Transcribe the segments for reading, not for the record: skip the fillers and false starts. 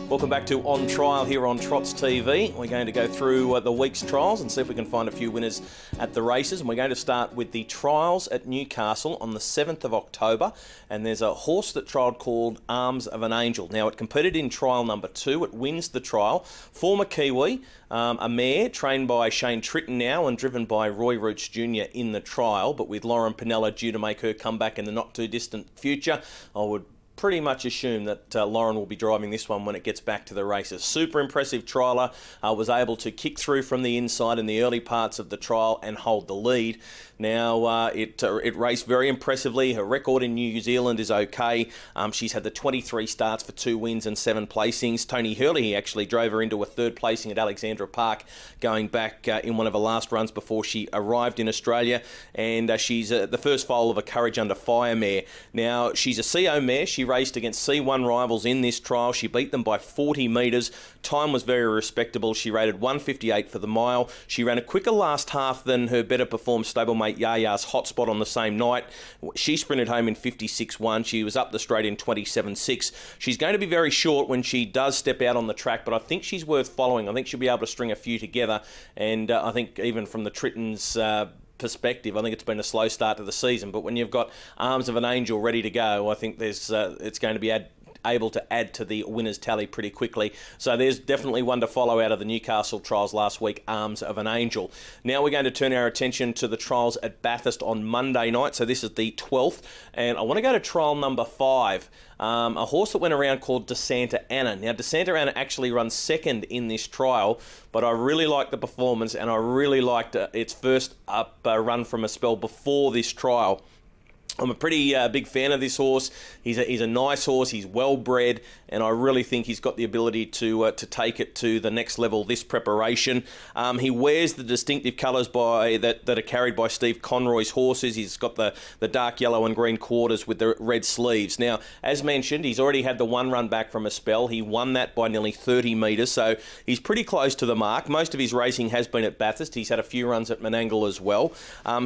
Welcome back to On Trial here on Trots TV. We're going to go through the week's trials and see if we can find a few winners at the races. And we're going to start with the trials at Newcastle on the 7th of October. And there's a horse that trialled called Arms of an Angel. Now, it competed in trial number 2. It wins the trial. Former Kiwi, a mare trained by Shane Tritton now and driven by Roy Roots Jr. in the trial. But with Lauren Pinella due to make her comeback in the not-too-distant future, I would pretty much assume that Lauren will be driving this one when it gets back to the races. Super impressive trialer, was able to kick through from the inside in the early parts of the trial and hold the lead. Now, it raced very impressively. Her record in New Zealand is okay. She's had the 23 starts for 2 wins and 7 placings. Tony Hurley actually drove her into a 3rd placing at Alexandra Park, going back in one of her last runs before she arrived in Australia. And she's the first foal of a Courage Under Fire mare. Now, she's a CO mare. She raced against C1 rivals in this trial. She beat them by 40 metres. Time was very respectable. She rated 1:58 for the mile. She ran a quicker last half than her better performed stablemate Yaya's Hotspot on the same night. She sprinted home in 56.1. She was up the straight in 27.6. She's going to be very short when she does step out on the track, but I think she's worth following. I think she'll be able to string a few together, and I think even from the Trittons' perspective, I think it's been a slow start to the season, but when you've got Arms of an Angel ready to go, I think there's it's going to be able to add to the winners tally pretty quickly. So there's definitely one to follow out of the Newcastle trials last week, Arms of an Angel. Now we're going to turn our attention to the trials at Bathurst on Monday night. So this is the 12th, and I want to go to trial number 5. A horse that went around called DeSanta Anna. Now, DeSanta Anna actually runs 2nd in this trial, but I really liked the performance, and I really liked its first up run from a spell before this trial. I'm a pretty big fan of this horse. He's a nice horse. He's well bred, and I really think he's got the ability to take it to the next level this preparation. He wears the distinctive colours that are carried by Steve Conroy's horses. He's got the dark yellow and green quarters with the red sleeves. Now, as mentioned, he's already had the 1 run back from a spell. He won that by nearly 30 metres, so he's pretty close to the mark. Most of his racing has been at Bathurst. He's had a few runs at Menangle as well.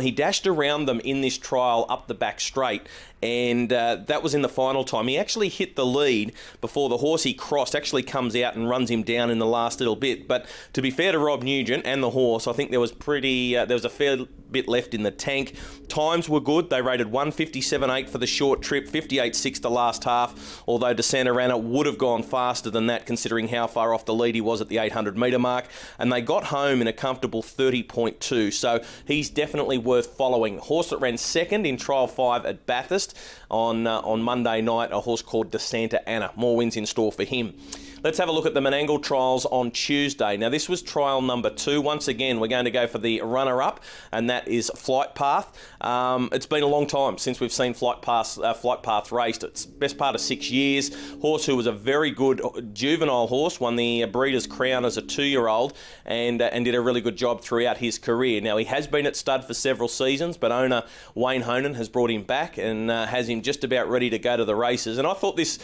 He dashed around them in this trial up the back straight, and that was in the final time. He actually hit the lead before the horse he crossed actually comes out and runs him down in the last little bit. But to be fair to Rob Nugent and the horse, I think there was a fair bit left in the tank. Times were good. They rated 1:57.8 for the short trip, 58.6 the last half, although DeSanta Anna would have gone faster than that considering how far off the lead he was at the 800 metre mark, and they got home in a comfortable 30.2, so he's definitely worth following. Horse that ran 2nd in trial 5 at Bathurst on Monday night, a horse called DeSanta Anna. More wins in store for him. Let's have a look at the Menangle trials on Tuesday. Now, this was trial number 2. Once again, we're going to go for the runner-up, and that is Flight Path. It's been a long time since we've seen Flight Path raced. It's best part of 6 years. Horse who was a very good juvenile horse, won the Breeders' Crown as a 2-year-old, and did a really good job throughout his career. Now, he has been at stud for several seasons, but owner Wayne Honan has brought him back and has him just about ready to go to the races. And I thought this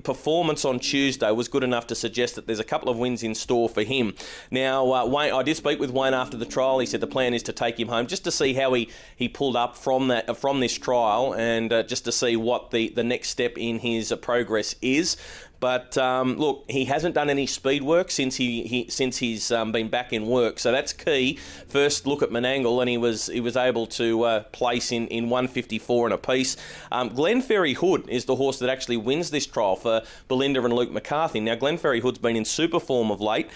performance on Tuesday was good enough to suggest that there's a couple of wins in store for him. Now, Wayne, I did speak with Wayne after the trial. He said the plan is to take him home just to see how he pulled up from this trial, and just to see what the next step in his progress is. But look, he hasn't done any speed work since he's been back in work, so that's key. First look at Menangle, and he was able to place in 1:54 and a piece. Glenferrie Hood is the horse that actually wins this trial for Belinda and Luke McCarthy. Now, Glenferrie Hood's been in super form of late.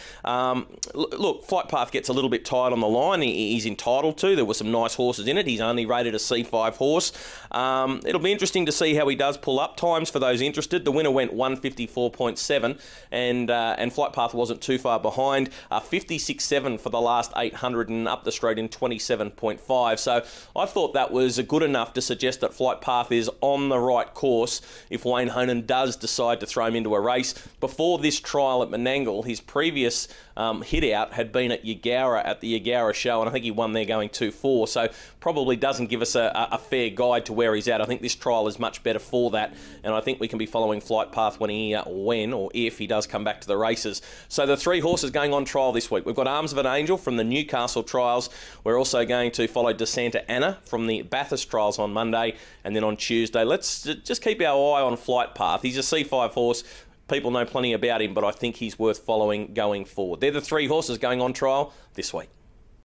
Look, Flight Path gets a little bit tight on the line. He's entitled to. There were some nice horses in it. He's only rated a C5 horse. It'll be interesting to see how he does pull up. Times for those interested. The winner went 1:54.7, and Flight Path wasn't too far behind. 56.7 for the last 800 and up the straight in 27.5. So I thought that was good enough to suggest that Flight Path is on the right course if Wayne Honan does decide to throw him into a race. Before this trial at Menangle, his previous hit out had been at Yagara at the Yagara show, and I think he won there going 2-4, so probably doesn't give us a fair guide to where he's at. I think this trial is much better for that, and I think we can be following Flight Path when he when or if he does come back to the races. So the 3 horses going on trial this week. We've got Arms of an Angel from the Newcastle trials. We're also going to follow DeSanta Anna from the Bathurst trials on Monday, and then on Tuesday, let's just keep our eye on Flight Path. He's a C5 horse. People know plenty about him, but I think he's worth following going forward. They're the 3 horses going on trial this week.